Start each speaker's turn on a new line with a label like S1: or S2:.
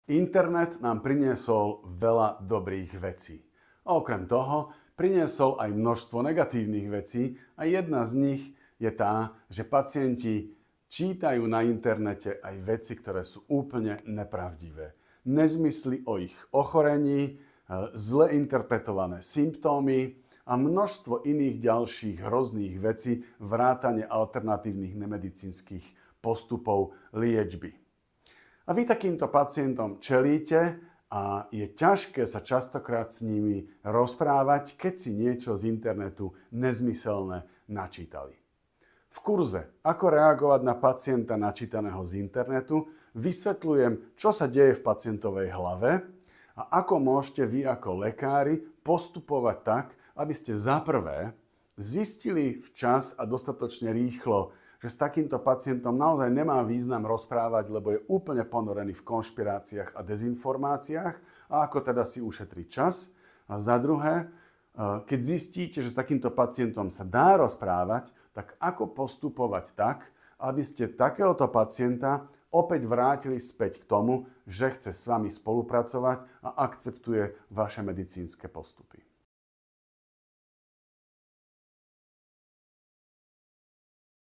S1: Internet nám priniesol veľa dobrých vecí. A okrem toho priniesol aj množstvo negatívnych vecí a jedna z nich je tá, že pacienti čítajú na internete aj veci, ktoré sú úplne nepravdivé. Nezmysly o ich ochorení, zle interpretované symptómy a množstvo iných ďalších hrozných vecí, vrátane alternatívnych nemedicínskych postupov liečby. A vy takýmto pacientom čelíte a je ťažké sa častokrát s nimi rozprávať, keď si niečo z internetu nezmyselné načítali. V kurze Ako reagovať na pacienta načítaného z internetu vysvetľujem, čo sa deje v pacientovej hlave a ako môžete vy ako lekári postupovať tak, aby ste za prvé zistili včas a dostatočne rýchlo, že s takýmto pacientom naozaj nemá význam rozprávať, lebo je úplne ponorený v konšpiráciách a dezinformáciách a ako teda si ušetriť čas. A za druhé, keď zistíte, že s takýmto pacientom sa dá rozprávať, tak ako postupovať tak, aby ste takéhoto pacienta opäť vrátili späť k tomu, že chce s vami spolupracovať a akceptuje vaše medicínske postupy.